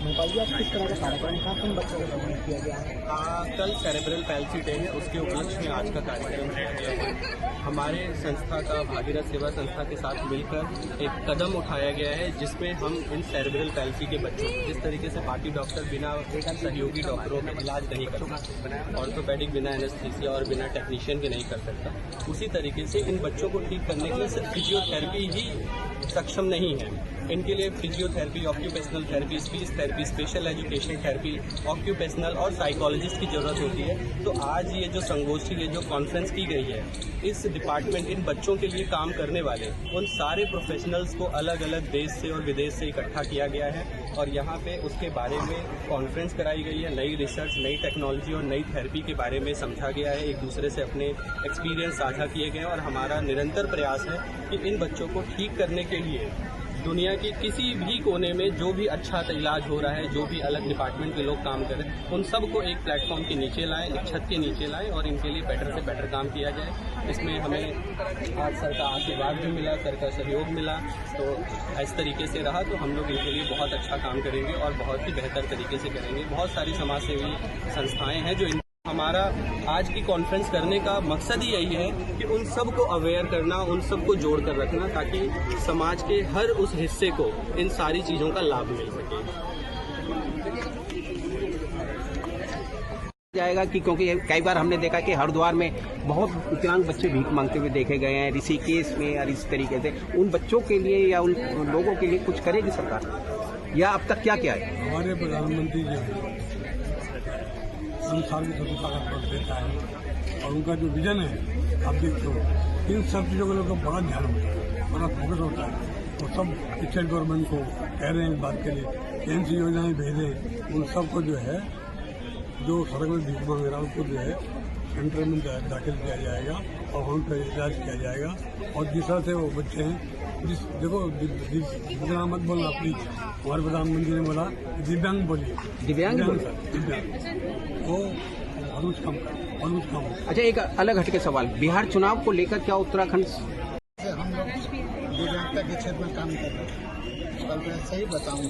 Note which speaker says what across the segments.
Speaker 1: नेपाल जी, आज किस तरह का कार्यक्रम था, किन बच्चों को सम्मानित किया गया है?
Speaker 2: कल सेरेब्रल पैल्सी डे है, उसके उपलक्ष्य में आज का कार्यक्रम किया गया है। हमारे संस्था का भागीरथ सेवा संस्था के साथ मिलकर एक कदम उठाया गया है, जिसमें हम इन सेरेब्रल पैल्सी के बच्चों जिस तरीके से बाकी डॉक्टर बिना सहयोगी डॉक्टरों का इलाज नहीं कर सकता, ऑर्थोपेडिक बिना एनेस्थीसिया और बिना टेक्नीशियन के नहीं कर सकता, उसी तरीके से इन बच्चों को ठीक करने के लिए सिर्फ फिजियोथेरेपी ही सक्षम नहीं है। इनके लिए physiotherapy, occupational therapy, speech therapy, special education therapy, occupational और साइकोलॉजिस्ट की जरूरत होती है। तो आज ये जो संगोष्ठी, ये जो कॉन्फ्रेंस की गई है, इस डिपार्टमेंट इन बच्चों के लिए काम करने वाले उन सारे प्रोफेशनल्स को अलग अलग देश से और विदेश से इकट्ठा किया गया है और यहाँ पे उसके बारे में कॉन्फ्रेंस कराई गई है। नई रिसर्च, नई टेक्नोलॉजी और नई थेरेपी के बारे में समझा गया है, एक दूसरे से अपने एक्सपीरियंस साझा किए गए हैं और हमारा निरंतर प्रयास है कि इन बच्चों को ठीक करने के लिए दुनिया की किसी भी कोने में जो भी अच्छा इलाज हो रहा है, जो भी अलग डिपार्टमेंट के लोग काम करें, उन सबको एक प्लेटफॉर्म के नीचे लाएं, एक छत के नीचे लाएं और इनके लिए बेटर से बेटर काम किया जाए। इसमें हमें आज सर का आशीर्वाद भी मिला, सर का सहयोग मिला, तो इस तरीके से रहा तो हम लोग इनके लिए बहुत अच्छा काम करेंगे और बहुत ही बेहतर तरीके से करेंगे। बहुत सारी समाज सेवी संस्थाएँ हैं जो हमारा आज की कॉन्फ्रेंस करने का मकसद ही यही है कि उन सब को अवेयर करना, उन सब को जोड़ कर रखना, ताकि समाज के हर उस हिस्से को इन सारी चीज़ों का लाभ मिल सके।
Speaker 3: जाएगा कि क्योंकि कई बार हमने देखा कि हरिद्वार में बहुत विकलांग बच्चे भीख मांगते हुए देखे गए हैं, ऋषिकेश में और इस तरीके से उन बच्चों के लिए या उन लोगों के लिए कुछ करेगी सरकार, या अब तक क्या क्या है?
Speaker 4: हमारे प्रधानमंत्री जी संसार की स्वतंत्रता का पद देता है और उनका जो विजन है, आप देखते हो इन सब चीज़ों को लोगों का बड़ा ध्यान होता है, बड़ा फोकस होता है और सब स्टेट गवर्नमेंट को कह रहे हैं इस बात के लिए ऐसी योजनाएं भेजें। उन सबको जो है, जो सड़क में भीख मांग रहा है उनको जो है सेंटर में दाखिल किया जाएगा और उनका इलाज किया जाएगा। और जिस तरह से वो बच्चे हैं, देखो जितना मत बोलना प्लीज, हमारे प्रधानमंत्री ने बोला दिव्यांग बोलिए,
Speaker 3: दिव्यांग
Speaker 4: वो और कुछ कम।
Speaker 3: अच्छा, एक अलग हटके सवाल, बिहार चुनाव को लेकर क्या उत्तराखंड
Speaker 1: हम लोग दिव्यांगता के क्षेत्र में काम कर रहे हैं। कल मैं सही बताऊं,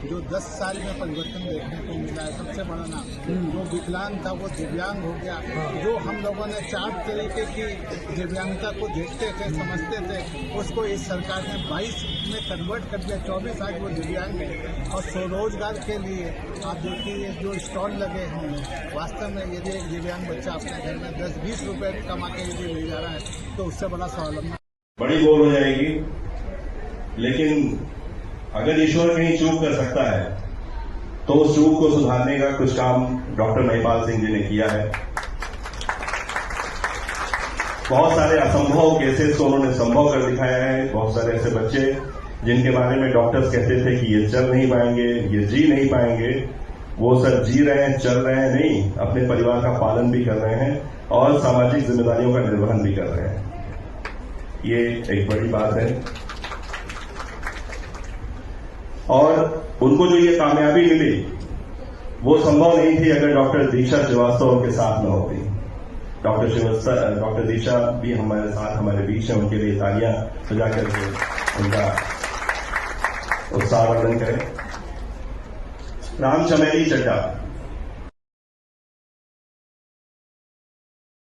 Speaker 1: जो 10 साल में परिवर्तन देखने को मिला है, सबसे बड़ा नाम जो विकलांग था वो दिव्यांग हो गया। जो हम लोगों ने 4 तरीके की दिव्यांगता को देखते थे, समझते थे, उसको इस सरकार ने 22 में कन्वर्ट कर दिया। 24 आज वो दिव्यांग है और स्वरोजगार के लिए आप देखिए जो स्टॉल लगे हैं, वास्तव में यदि एक दिव्यांग बच्चा अपने घर में 10-20 रुपये कमा के यदि ले जा रहा है तो उससे बड़ा स्वावलंबन
Speaker 5: बड़ी गोल हो जाएगी। लेकिन अगर ईश्वर कहीं चूक कर सकता है तो उस चूक को सुधारने का कुछ काम डॉक्टर महिपाल सिंह जी ने किया है। बहुत सारे असंभव केसेस को उन्होंने संभव कर दिखाया है। बहुत सारे ऐसे बच्चे जिनके बारे में डॉक्टर्स कहते थे कि ये चल नहीं पाएंगे, ये जी नहीं पाएंगे, वो सब जी रहे हैं, चल रहे हैं, नहीं अपने परिवार का पालन भी कर रहे हैं और सामाजिक जिम्मेदारियों का निर्वहन भी कर रहे हैं। ये एक बड़ी बात है और उनको जो ये कामयाबी मिली वो संभव नहीं थी अगर डॉक्टर दीक्षा श्रीवास्तव उनके साथ न होती। डॉक्टर दीक्षा भी हमारे साथ, हमारे बीच है, उनके लिए तालियां बजा करके उनका उत्साहवर्धन करें। राम चमेली चड्ढा